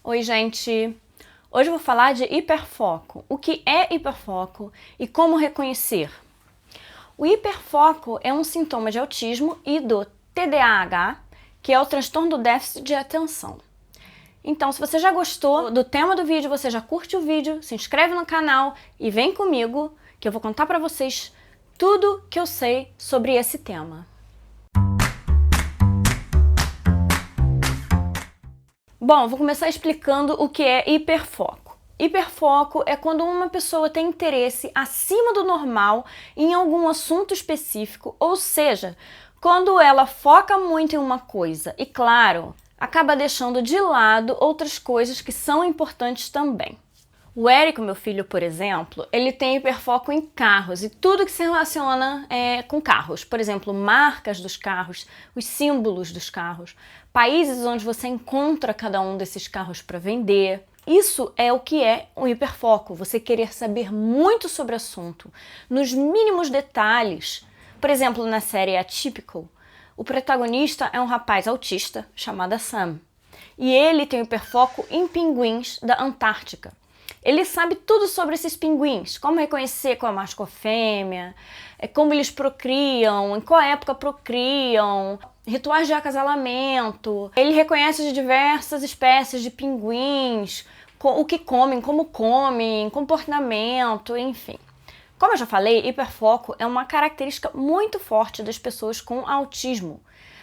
Oi, gente! Hoje eu vou falar de hiperfoco. O que é hiperfoco e como reconhecer? O hiperfoco é um sintoma de autismo e do TDAH, que é o transtorno do déficit de atenção. Então, se você já gostou do tema do vídeo, você já curte o vídeo, se inscreve no canal e vem comigo, que eu vou contar para vocês tudo que eu sei sobre esse tema. Bom, vou começar explicando o que é hiperfoco. Hiperfoco é quando uma pessoa tem interesse acima do normal em algum assunto específico, ou seja, quando ela foca muito em uma coisa e, claro, acaba deixando de lado outras coisas que são importantes também. O Érico, meu filho, por exemplo, ele tem hiperfoco em carros e tudo que se relaciona com carros. Por exemplo, marcas dos carros, os símbolos dos carros, países onde você encontra cada um desses carros para vender. Isso é o que é um hiperfoco, você querer saber muito sobre o assunto, nos mínimos detalhes. Por exemplo, na série Atypical, o protagonista é um rapaz autista chamado Sam. E ele tem hiperfoco em pinguins da Antártica. Ele sabe tudo sobre esses pinguins, como reconhecer qual é macho ou fêmea, como eles procriam, em qual época procriam, rituais de acasalamento. Ele reconhece de diversas espécies de pinguins, o que comem, como comem, comportamento, enfim. Como eu já falei, hiperfoco é uma característica muito forte das pessoas com autismo,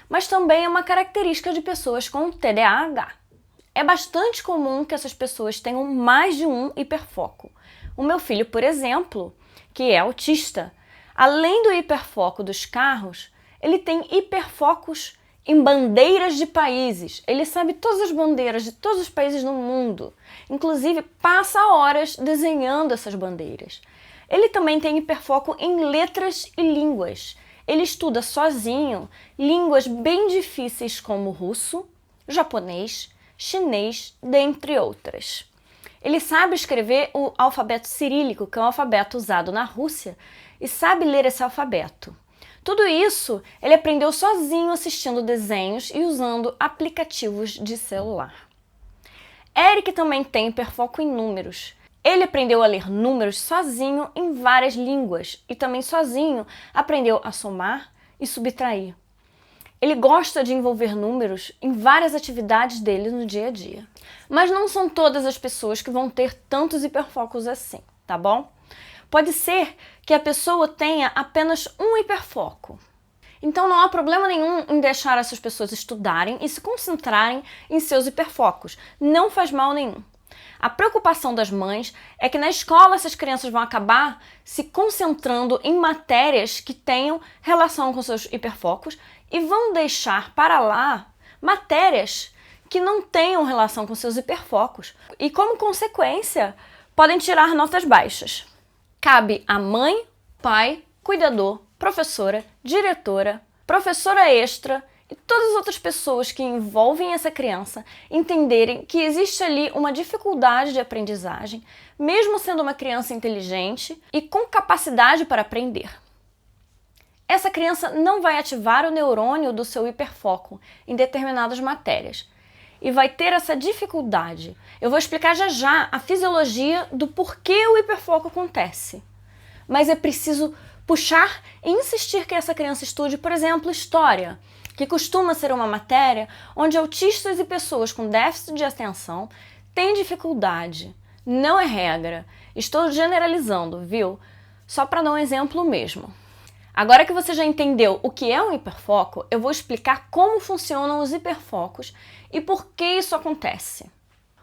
mas também é uma característica de pessoas com TDAH. É bastante comum que essas pessoas tenham mais de um hiperfoco. O meu filho, por exemplo, que é autista, além do hiperfoco dos carros, ele tem hiperfocos em bandeiras de países. Ele sabe todas as bandeiras de todos os países no mundo. Inclusive, passa horas desenhando essas bandeiras. Ele também tem hiperfoco em letras e línguas. Ele estuda sozinho línguas bem difíceis como russo, japonês, chinês, dentre outras. Ele sabe escrever o alfabeto cirílico, que é um alfabeto usado na Rússia, e sabe ler esse alfabeto. Tudo isso ele aprendeu sozinho assistindo desenhos e usando aplicativos de celular. Eric também tem hiperfoco em números. Ele aprendeu a ler números sozinho em várias línguas e também sozinho aprendeu a somar e subtrair. Ele gosta de envolver números em várias atividades dele no dia a dia. Mas não são todas as pessoas que vão ter tantos hiperfocos assim, tá bom? Pode ser que a pessoa tenha apenas um hiperfoco. Então não há problema nenhum em deixar essas pessoas estudarem e se concentrarem em seus hiperfocos. Não faz mal nenhum. A preocupação das mães é que na escola essas crianças vão acabar se concentrando em matérias que tenham relação com seus hiperfocos e vão deixar para lá matérias que não tenham relação com seus hiperfocos e, como consequência, podem tirar notas baixas. Cabe à mãe, pai, cuidador, professora, diretora, professora extra e todas as outras pessoas que envolvem essa criança entenderem que existe ali uma dificuldade de aprendizagem, mesmo sendo uma criança inteligente e com capacidade para aprender. Essa criança não vai ativar o neurônio do seu hiperfoco em determinadas matérias e vai ter essa dificuldade. Eu vou explicar já já a fisiologia do porquê o hiperfoco acontece. Mas é preciso puxar e insistir que essa criança estude, por exemplo, história, que costuma ser uma matéria onde autistas e pessoas com déficit de atenção têm dificuldade. Não é regra. Estou generalizando, viu? Só para dar um exemplo mesmo. Agora que você já entendeu o que é um hiperfoco, eu vou explicar como funcionam os hiperfocos e por que isso acontece.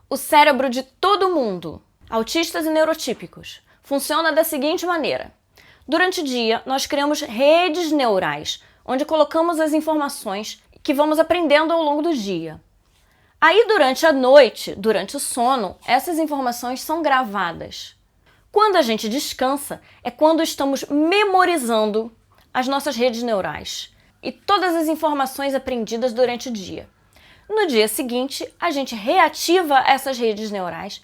O cérebro de todo mundo, autistas e neurotípicos, funciona da seguinte maneira. Durante o dia, nós criamos redes neurais, onde colocamos as informações que vamos aprendendo ao longo do dia. Aí, durante a noite, durante o sono, essas informações são gravadas. Quando a gente descansa, é quando estamos memorizando as nossas redes neurais e todas as informações aprendidas durante o dia. No dia seguinte, a gente reativa essas redes neurais,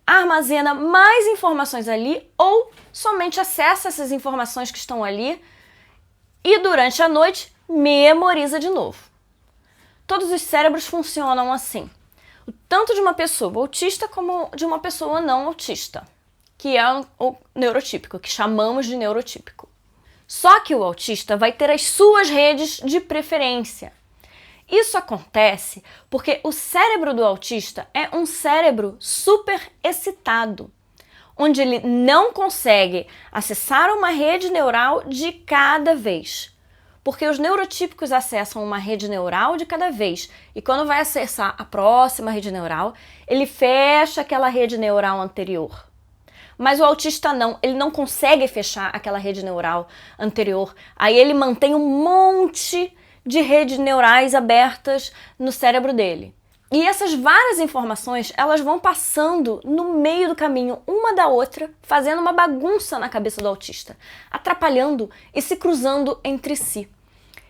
armazena mais informações ali ou somente acessa essas informações que estão ali e durante a noite memoriza de novo. Todos os cérebros funcionam assim. tanto de uma pessoa autista como de uma pessoa não autista, que é o neurotípico, que chamamos de neurotípico. Só que o autista vai ter as suas redes de preferência. Isso acontece porque o cérebro do autista é um cérebro super excitado, onde ele não consegue acessar uma rede neural de cada vez. Porque os neurotípicos acessam uma rede neural de cada vez. E quando vai acessar a próxima rede neural, ele fecha aquela rede neural anterior. Mas o autista não, ele não consegue fechar aquela rede neural anterior. Aí ele mantém um monte de redes neurais abertas no cérebro dele. E essas várias informações, elas vão passando no meio do caminho, uma da outra, fazendo uma bagunça na cabeça do autista, atrapalhando e se cruzando entre si.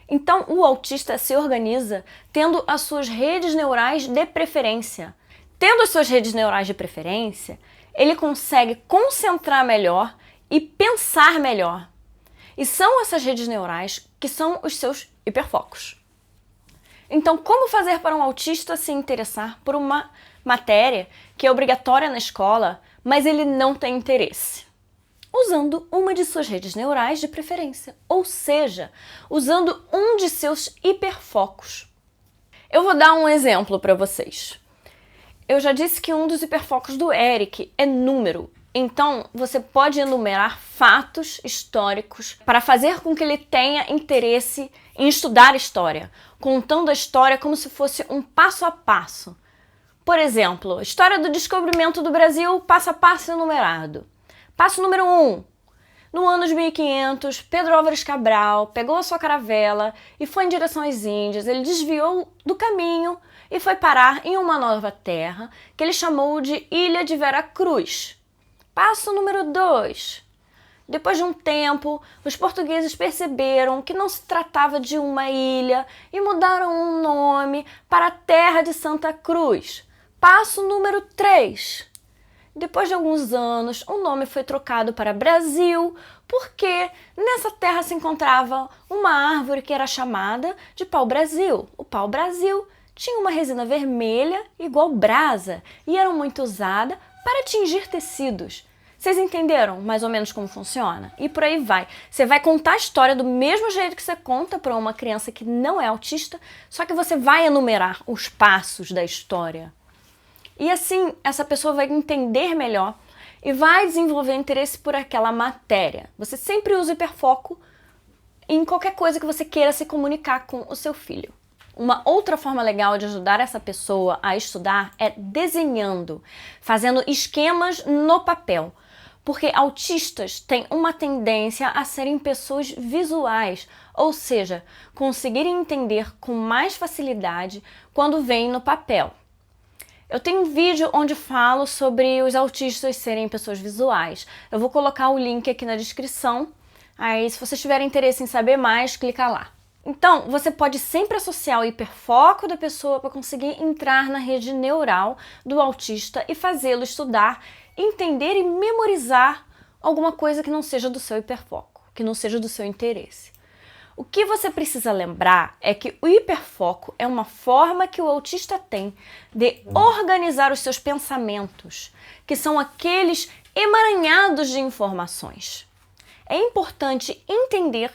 Então, o autista se organiza tendo as suas redes neurais de preferência. Tendo as suas redes neurais de preferência, ele consegue concentrar melhor e pensar melhor. E são essas redes neurais que são os seus hiperfocos. Então, como fazer para um autista se interessar por uma matéria que é obrigatória na escola, mas ele não tem interesse? Usando uma de suas redes neurais de preferência, ou seja, usando um de seus hiperfocos. Eu vou dar um exemplo para vocês. Eu já disse que um dos hiperfocos do Eric é número. Então, você pode enumerar fatos históricos para fazer com que ele tenha interesse em estudar história, contando a história como se fosse um passo a passo. Por exemplo, história do descobrimento do Brasil, passo a passo enumerado. Passo número 1. No ano de 1500, Pedro Álvares Cabral pegou a sua caravela e foi em direção às Índias. Ele desviou do caminho e foi parar em uma nova terra que ele chamou de Ilha de Vera Cruz. Passo número 2. Depois de um tempo, os portugueses perceberam que não se tratava de uma ilha e mudaram o nome para a Terra de Santa Cruz. Passo número 3. Depois de alguns anos, o nome foi trocado para Brasil, porque nessa terra se encontrava uma árvore que era chamada de pau-brasil. O pau-brasil tinha uma resina vermelha igual brasa e era muito usada para tingir tecidos. Vocês entenderam mais ou menos como funciona? E por aí vai. Você vai contar a história do mesmo jeito que você conta para uma criança que não é autista, só que você vai enumerar os passos da história. E assim, essa pessoa vai entender melhor e vai desenvolver interesse por aquela matéria. Você sempre usa hiperfoco em qualquer coisa que você queira se comunicar com o seu filho. Uma outra forma legal de ajudar essa pessoa a estudar é desenhando, fazendo esquemas no papel. Porque autistas têm uma tendência a serem pessoas visuais, ou seja, conseguirem entender com mais facilidade quando vem no papel. Eu tenho um vídeo onde falo sobre os autistas serem pessoas visuais. Eu vou colocar o link aqui na descrição. Aí, se vocês tiverem interesse em saber mais, clica lá. Então, você pode sempre associar o hiperfoco da pessoa para conseguir entrar na rede neural do autista e fazê-lo estudar, entender e memorizar alguma coisa que não seja do seu hiperfoco, que não seja do seu interesse. O que você precisa lembrar é que o hiperfoco é uma forma que o autista tem de organizar os seus pensamentos, que são aqueles emaranhados de informações. É importante entender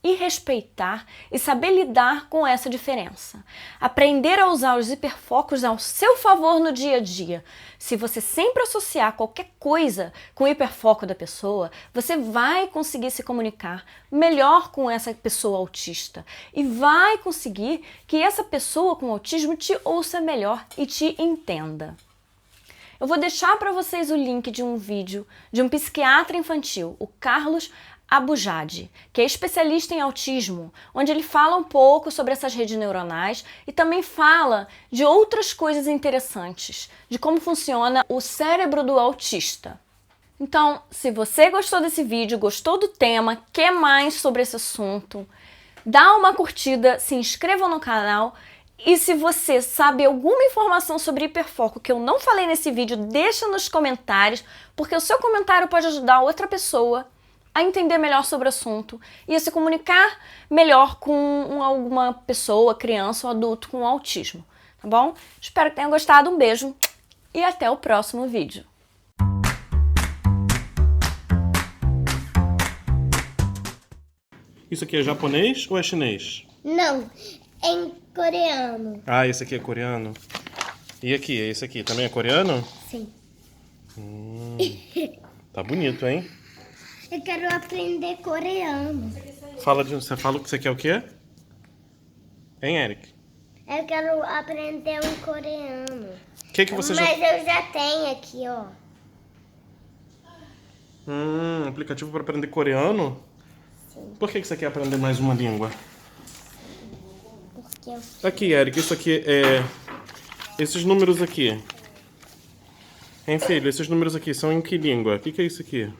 e respeitar e saber lidar com essa diferença. Aprender a usar os hiperfocos ao seu favor no dia a dia. Se você sempre associar qualquer coisa com o hiperfoco da pessoa, você vai conseguir se comunicar melhor com essa pessoa autista e vai conseguir que essa pessoa com autismo te ouça melhor e te entenda. Eu vou deixar para vocês o link de um vídeo de um psiquiatra infantil, o Carlos Abujade, que é especialista em autismo, onde ele fala um pouco sobre essas redes neuronais e também fala de outras coisas interessantes, de como funciona o cérebro do autista. Então, se você gostou desse vídeo, gostou do tema, quer mais sobre esse assunto, dá uma curtida, se inscreva no canal e se você sabe alguma informação sobre hiperfoco que eu não falei nesse vídeo, deixa nos comentários, porque o seu comentário pode ajudar outra pessoa a entender melhor sobre o assunto e a se comunicar melhor com alguma pessoa, criança ou adulto com autismo, tá tá bom? Espero que tenham gostado, um beijo e até o próximo vídeo. Isso aqui é japonês ou é chinês? Não, é em coreano. Ah, esse aqui é coreano. E aqui, esse aqui também é coreano? Sim. Tá bonito, hein? Eu quero aprender coreano. Você fala que você quer o quê? Hein, Eric? Eu quero aprender um coreano. O que você já... Mas eu já tenho aqui, ó. Aplicativo para aprender coreano? Sim. Por que você quer aprender mais uma língua? Porque eu... Aqui, Eric, isso aqui é... Esses números aqui. Hein, filho? Esses números aqui são em que língua? O que é isso aqui?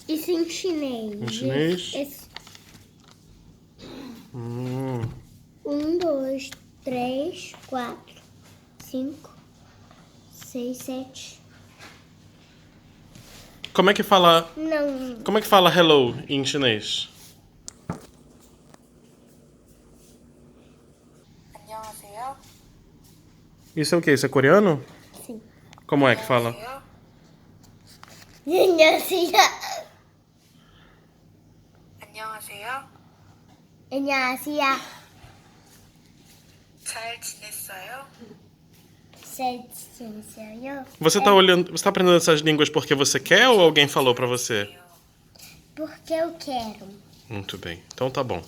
Isso em chinês. Em chinês? Esse... Hum. 1, 2, 3, 4, 5, 6, 7. Como é que fala... Não. Como é que fala hello em chinês? 안녕하세요. Isso é o quê? Isso é coreano? Sim. Como é que fala? 안녕하세요. 안녕하세요. 안녕하세요. 잘 지냈어요? 잘 지내세요? Você tá olhando... Você tá aprendendo essas línguas porque você quer ou alguém falou pra você? Porque eu quero. Muito bem. Então tá bom.